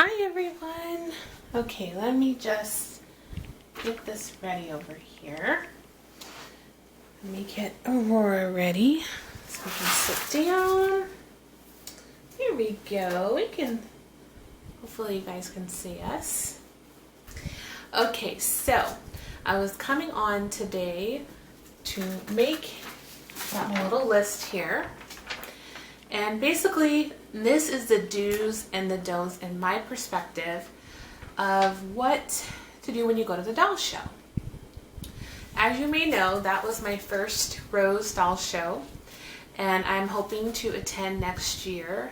Hi everyone. Okay, let me just get this ready over here. Let me get Aurora ready so we can sit down. Here we go. Hopefully you guys can see us. Okay, so I was coming on today to make that little list here. And basically, this is the do's and the don'ts in my perspective of what to do when you go to the doll show. As you may know, that was my first Rose doll show, and I'm hoping to attend next year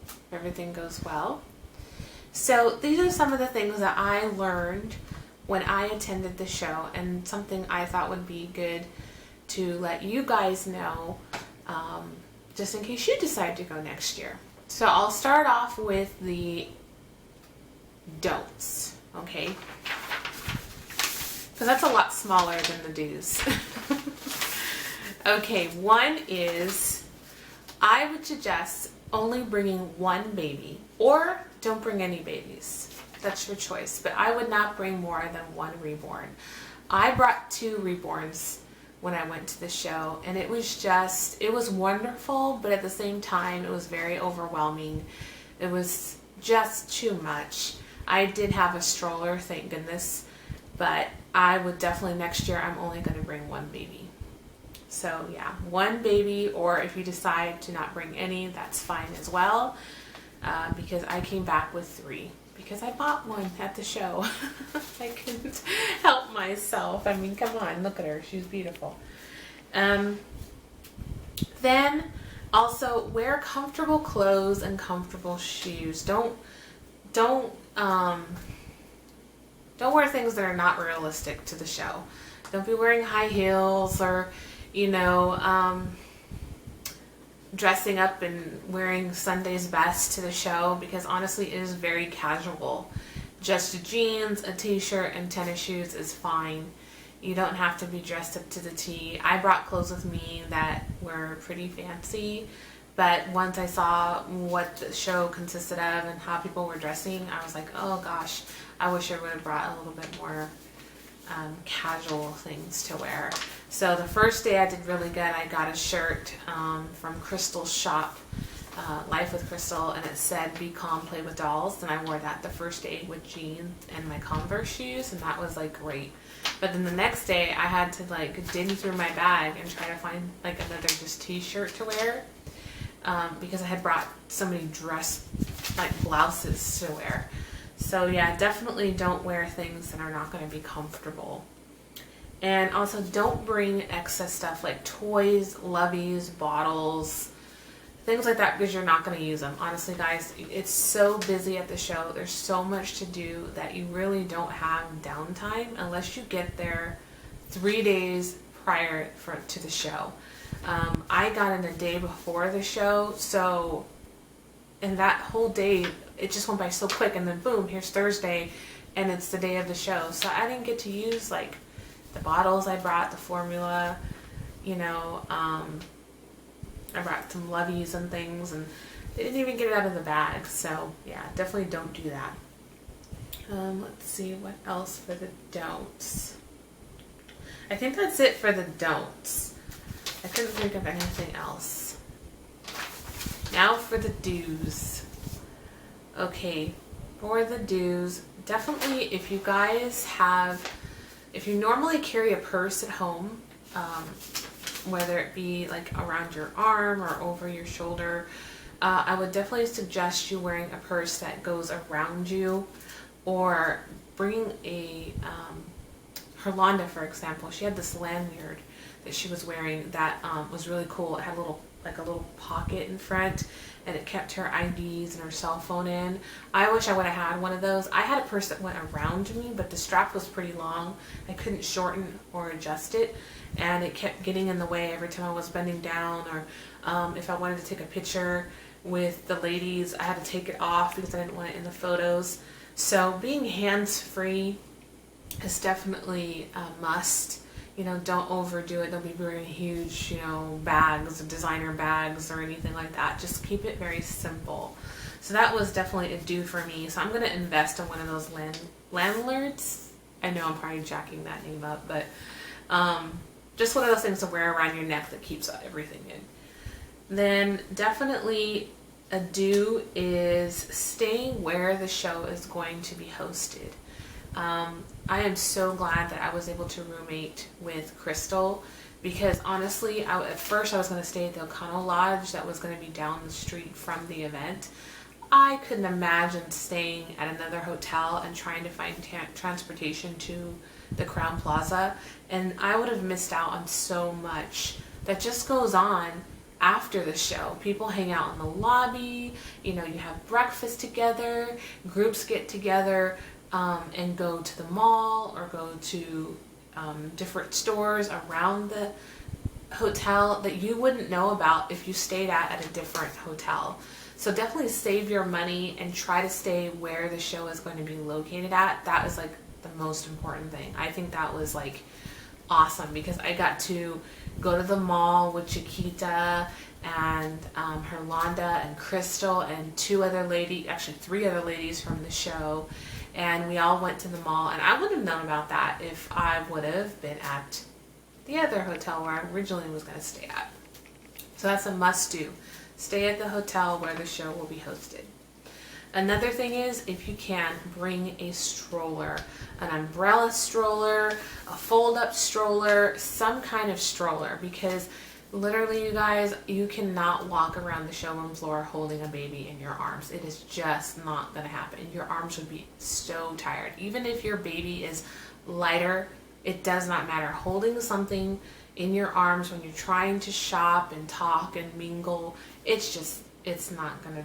if everything goes well. So these are some of the things that I learned when I attended the show, and something I thought would be good to let you guys know, just in case you decide to go next year. So I'll start off with the don'ts, okay? Because that's a lot smaller than the do's. Okay, one is I would suggest only bringing one baby, or don't bring any babies. That's your choice, but I would not bring more than one reborn. I brought 2 reborns when I went to the show, and it was wonderful, but at the same time it was very overwhelming. It was just too much. I did have a stroller, thank goodness, but I would definitely next year I'm only going to bring one baby. So yeah, one baby, or if you decide to not bring any, that's fine as well, because I came back with 3. Because I bought one at the show. I couldn't help myself. I mean, come on, look at her. She's beautiful. Then also wear comfortable clothes and comfortable shoes. Don't wear things that are not realistic to the show. Don't be wearing high heels or, dressing up and wearing Sunday's best to the show, because honestly it is very casual. Just jeans, a t-shirt, and tennis shoes is fine. You don't have to be dressed up to the T. I brought clothes with me that were pretty fancy, but once I saw what the show consisted of and how people were dressing, I was like, oh gosh, I wish I would have brought a little bit more casual things to wear. So the first day I did really good. I got a shirt from Crystal's shop, Life with Crystal, and it said "Be calm, play with dolls," and I wore that the first day with jeans and my Converse shoes, and that was like great. But then the next day I had to like dig through my bag and try to find like another just t-shirt to wear, because I had brought so many dress like blouses to wear. So yeah, definitely don't wear things that are not going to be comfortable. And also don't bring excess stuff like toys, loveys, bottles, things like that, because you're not going to use them. Honestly guys, it's so busy at the show. There's so much to do that you really don't have downtime unless you get there 3 days prior to the show. I got in a day before the show, so in that whole day it just went by so quick, and then boom, here's Thursday and it's the day of the show. So I didn't get to use like the bottles I brought, the formula, I brought some loveys and things, and they didn't even get it out of the bag. So yeah, definitely don't do that. Let's see what else for the don'ts. I think that's it for the don'ts. I couldn't think of anything else. Now for the do's. Okay, for the do's, definitely if you normally carry a purse at home, whether it be like around your arm or over your shoulder, I would definitely suggest you wearing a purse that goes around you, or bring a, Herlanda for example, she had this lanyard that she was wearing that was really cool. It had a little pocket in front, and it kept her IDs and her cell phone in. I wish I would have had one of those. I had a purse that went around me, but the strap was pretty long. I couldn't shorten or adjust it, and it kept getting in the way every time I was bending down, or if I wanted to take a picture with the ladies, I had to take it off because I didn't want it in the photos. So being hands-free is definitely a must. Don't overdo it. Don't be wearing huge, bags, designer bags or anything like that. Just keep it very simple. So that was definitely a do for me. So I'm going to invest in one of those landlords. I know I'm probably jacking that name up, but just one of those things to wear around your neck that keeps everything in. Then definitely a do is staying where the show is going to be hosted. I am so glad that I was able to roommate with Crystal, because honestly, at first I was going to stay at the O'Connell Lodge that was going to be down the street from the event. I couldn't imagine staying at another hotel and trying to find transportation to the Crowne Plaza, and I would have missed out on so much that just goes on after the show. People hang out in the lobby, you have breakfast together, groups get together and go to the mall or go to different stores around the hotel that you wouldn't know about if you stayed at a different hotel. So definitely save your money and try to stay where the show is going to be located at. That is like the most important thing. I think that was like awesome, because I got to go to the mall with Chiquita and Herlanda and Crystal and three other ladies from the show, and we all went to the mall, and I wouldn't have known about that if I would have been at the other hotel where I originally was going to stay at. So that's a must do. Stay at the hotel where the show will be hosted. Another thing is, if you can, bring a stroller, an umbrella stroller, a fold-up stroller, some kind of stroller, because literally, you guys, you cannot walk around the showroom floor holding a baby in your arms. It is just not going to happen. Your arms would be so tired. Even if your baby is lighter, it does not matter. Holding something in your arms when you're trying to shop and talk and mingle, it's not going to,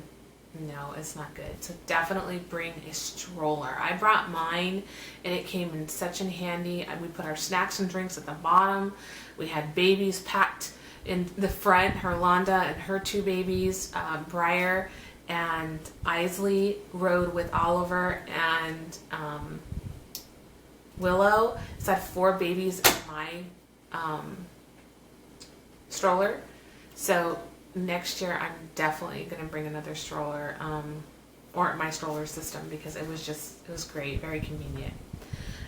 no, it's not good. So definitely bring a stroller. I brought mine, and it came in such a handy. We put our snacks and drinks at the bottom. We had babies packed in the front. Herlanda and her two babies, Briar and Isley, rode with Oliver and Willow. So I had 4 babies in my stroller. So next year I'm definitely going to bring another stroller, or my stroller system, because it was great, very convenient.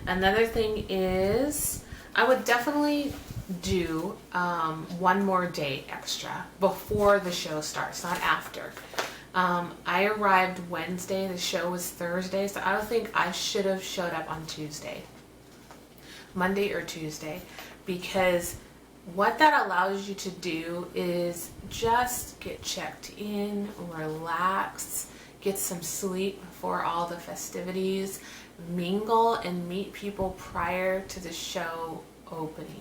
Another thing is, I would definitely do one more day extra before the show starts, not after. I arrived Wednesday, the show was Thursday, so I don't think I should have showed up on Monday or Tuesday, because what that allows you to do is just get checked in, relax, get some sleep before all the festivities, mingle and meet people prior to the show opening.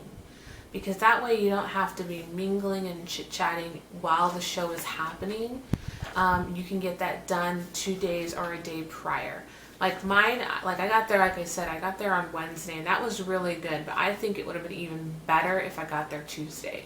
Because that way you don't have to be mingling and chit-chatting while the show is happening. You can get that done 2 days or a day prior. Like mine, I got there, like I said, I got there on Wednesday, and that was really good, but I think it would have been even better if I got there Tuesday.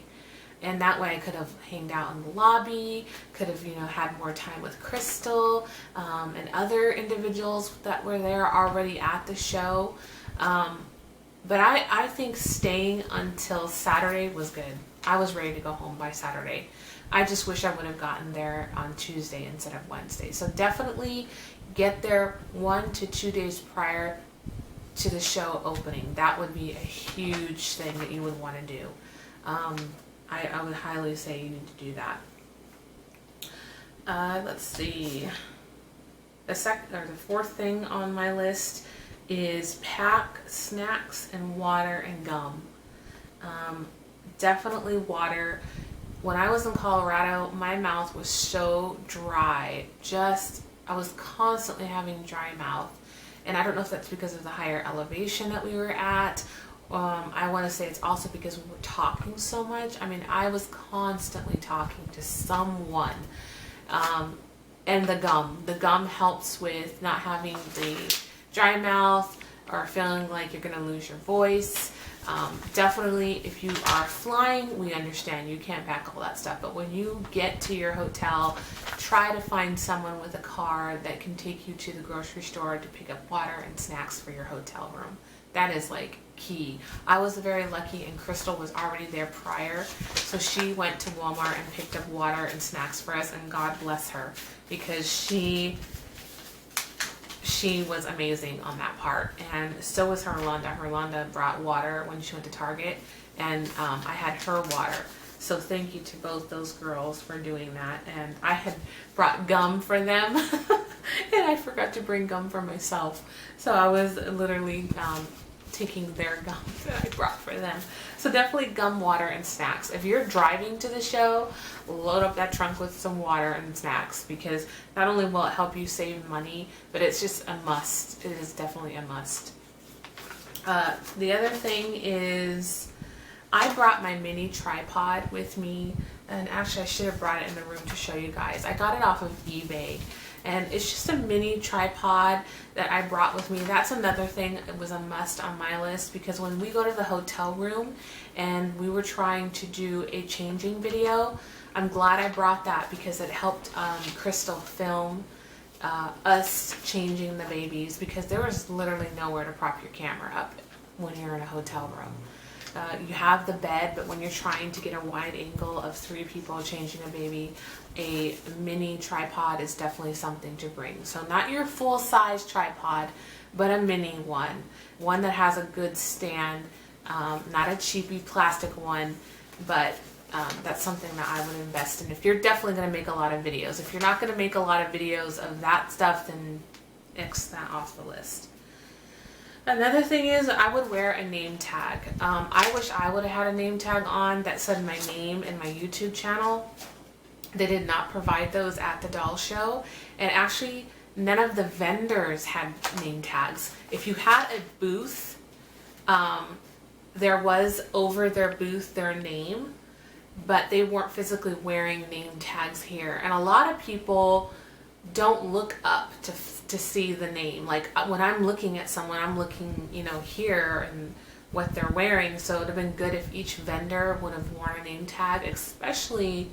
And that way I could have hanged out in the lobby, could have, had more time with Crystal and other individuals that were there already at the show. But I think staying until Saturday was good. I was ready to go home by Saturday. I just wish I would have gotten there on Tuesday instead of Wednesday. So definitely get there 1 to 2 days prior to the show opening. That would be a huge thing that you would want to do. I would highly say you need to do that. Let's see. The fourth thing on my list is pack snacks and water and gum. Definitely water. When I was in Colorado, my mouth was so dry. I was constantly having dry mouth. And I don't know if that's because of the higher elevation that we were at. I want to say it's also because we were talking so much. I mean, I was constantly talking to someone. And the gum helps with not having the dry mouth or feeling like you're going to lose your voice. Definitely, if you are flying, we understand you can't pack all that stuff. But when you get to your hotel, try to find someone with a car that can take you to the grocery store to pick up water and snacks for your hotel room. That is like key. I was very lucky, and Crystal was already there prior, so she went to Walmart and picked up water and snacks for us, and God bless her, because she was amazing on that part. And so was Herlanda. Herlanda brought water when she went to Target, and I had her water. So thank you to both those girls for doing that. And I had brought gum for them and I forgot to bring gum for myself. So I was literally taking their gum that I brought for them. So definitely gum, water, and snacks. If you're driving to the show, load up that trunk with some water and snacks, because not only will it help you save money, but it's just a must. It is definitely a must. The other thing is, I brought my mini tripod with me, and actually I should have brought it in the room to show you guys. I got it off of eBay, and it's just a mini tripod that I brought with me. That's another thing that was a must on my list, because when we go to the hotel room and we were trying to do a changing video, I'm glad I brought that, because it helped Crystal film us changing the babies, because there was literally nowhere to prop your camera up when you're in a hotel room. You have the bed, but when you're trying to get a wide angle of 3 people changing a baby, a mini tripod is definitely something to bring. So not your full-size tripod, but a mini one that has a good stand, not a cheapy plastic one, but that's something that I would invest in if you're definitely going to make a lot of videos. If you're not going to make a lot of videos of that stuff, then X that off the list. Another thing is, I would wear a name tag. I wish I would have had a name tag on that said my name and my YouTube channel. They did not provide those at the doll show, and actually none of the vendors had name tags. If you had a booth, there was over their booth their name, but they weren't physically wearing name tags here. And a lot of people don't look up to see the name. Like when I'm looking at someone, I'm looking, you know, here and what they're wearing. So it would have been good if each vendor would have worn a name tag, especially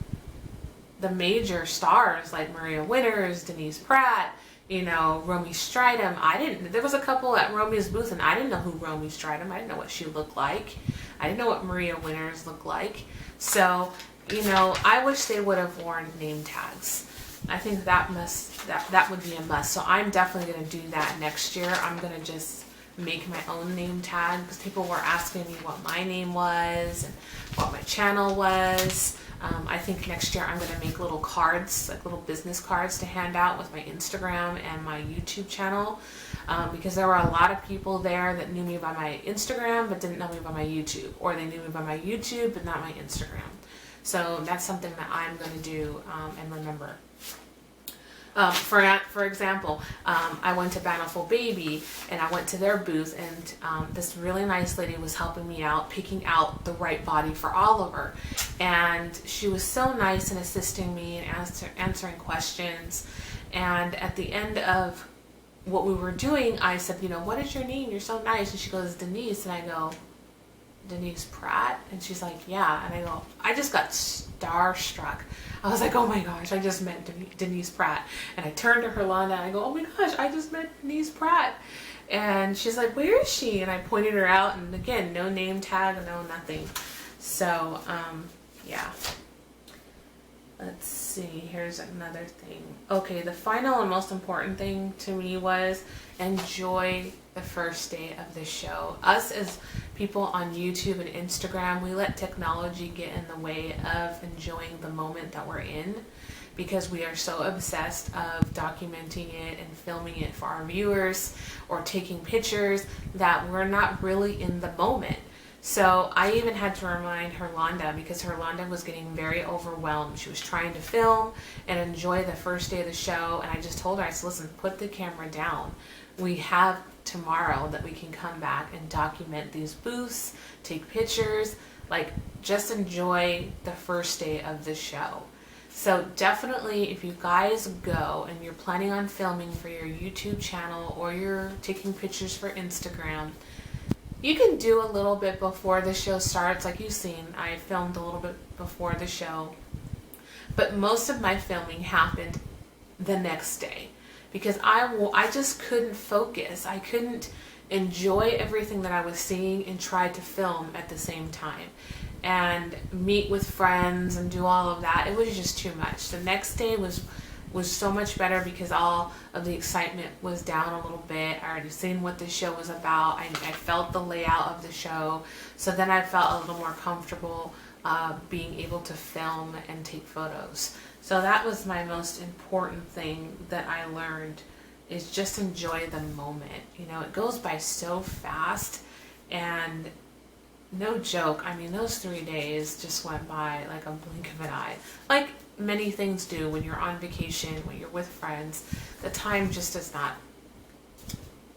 the major stars like Maria Winters, Denise Pratt, you know, Romy Stridham. There was a couple at Romy's booth, and I didn't know who Romy Stridham. I didn't know what she looked like. I didn't know what Maria Winters looked like. So, you know, I wish they would have worn name tags. I think that would be a must. So I'm definitely going to do that next year. I'm going to just make my own name tag, because people were asking me what my name was and what my channel was. I think next year I'm going to make little cards, like little business cards to hand out with my Instagram and my YouTube channel, because there were a lot of people there that knew me by my Instagram but didn't know me by my YouTube, or they knew me by my YouTube but not my Instagram. So that's something that I'm going to do and remember. For example, I went to Bountiful Baby, and I went to their booth, and this really nice lady was helping me out, picking out the right body for Oliver. And she was so nice in assisting me and answering questions. And at the end of what we were doing, I said, you know, what is your name? You're so nice. And she goes, Denise. And I go, Denise Pratt? And she's like, yeah. And I go, I just got starstruck. I was like, oh my gosh, I just met Denise Pratt. And I turned to Herlanda and I go, oh my gosh, I just met Denise Pratt. And she's like, where is she? And I pointed her out, and again, no name tag, no nothing. So, yeah. Let's see, here's another thing. Okay, the final and most important thing to me was enjoy the first day of the show. Us as people on YouTube and Instagram, we let technology get in the way of enjoying the moment that we're in, because we are so obsessed of documenting it and filming it for our viewers or taking pictures that we're not really in the moment. So I even had to remind Herlanda, because Herlanda was getting very overwhelmed. She was trying to film and enjoy the first day of the show, and I just told her, I said, listen, put the camera down. We have tomorrow that we can come back and document these booths, take pictures, like just enjoy the first day of the show. So definitely, if you guys go and you're planning on filming for your YouTube channel or you're taking pictures for Instagram, You can do a little bit before the show starts. Like you've seen, I filmed a little bit before the show. But most of my filming happened the next day because I just couldn't focus. I couldn't enjoy everything that I was seeing and try to film at the same time and meet with friends and do all of that. It was just too much. The next day was so much better because all of the excitement was down a little bit. I already seen what the show was about. I felt the layout of the show. So then I felt a little more comfortable being able to film and take photos. So that was my most important thing that I learned, is just enjoy the moment. You know, it goes by so fast, and no joke, I mean, those 3 days just went by like a blink of an eye. Like many things do when you're on vacation, when you're with friends, the time just does not,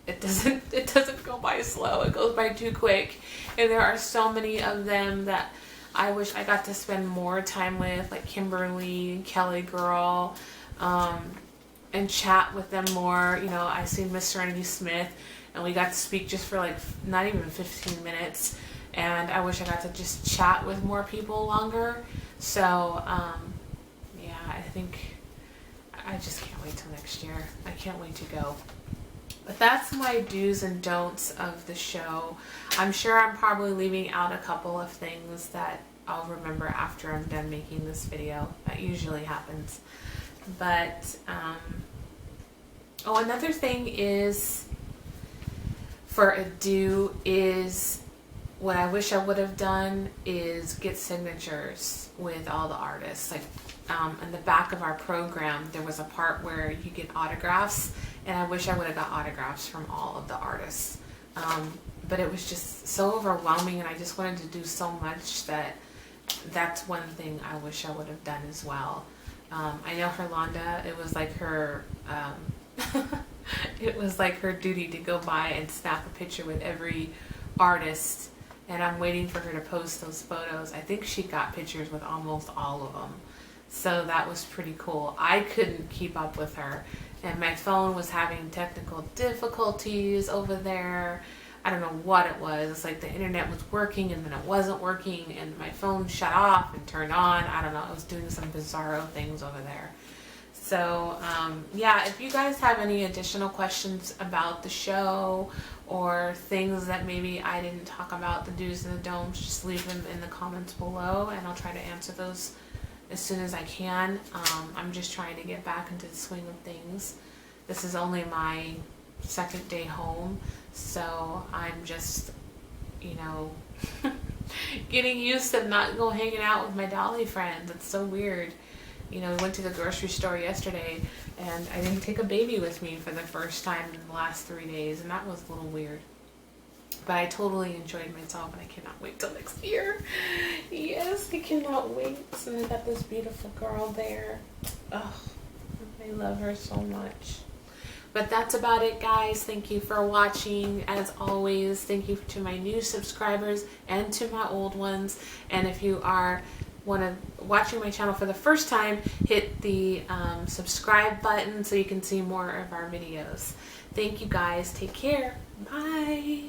it doesn't go by slow. It goes by too quick. And there are so many of them that I wish I got to spend more time with, like Kimberly and Kelly Girl, and chat with them more. You know, I seen Miss Serenity Smith, and we got to speak just for like not even 15 minutes. And I wish I got to just chat with more people longer. So, yeah, I think I just can't wait till next year. I can't wait to go. But that's my do's and don'ts of the show. I'm sure I'm probably leaving out a couple of things that I'll remember after I'm done making this video. That usually happens. But, oh, another thing is, for a do is, what I wish I would have done is get signatures with all the artists. Like, in the back of our program, there was a part where you get autographs, and I wish I would have got autographs from all of the artists. But it was just so overwhelming, and I just wanted to do so much that that's one thing I wish I would have done as well. I know for Londa, it was like her, it was like her duty to go by and snap a picture with every artist, and I'm waiting for her to post those photos. I think she got pictures with almost all of them. So that was pretty cool. I couldn't keep up with her, and my phone was having technical difficulties over there. I don't know what it was. It's like the internet was working and then it wasn't working, and my phone shut off and turned on. I don't know. I was doing some bizarro things over there. So, yeah, if you guys have any additional questions about the show or things that maybe I didn't talk about, the do's and the don'ts, just leave them in the comments below, and I'll try to answer those as soon as I can. I'm just trying to get back into the swing of things. This is only my second day home, so I'm just, you know, getting used to not go hanging out with my Dolly friends. It's so weird. You know, we went to the grocery store yesterday, and I didn't take a baby with me for the first time in the last 3 days, and that was a little weird. But I totally enjoyed myself, and I cannot wait till next year. Yes, I cannot wait. So I got this beautiful girl there. Oh, I love her so much. But that's about it, guys. Thank you for watching. As always, thank you to my new subscribers and to my old ones. And if you are watching my channel for the first time, hit the subscribe button so you can see more of our videos. Thank you, guys. Take care. Bye.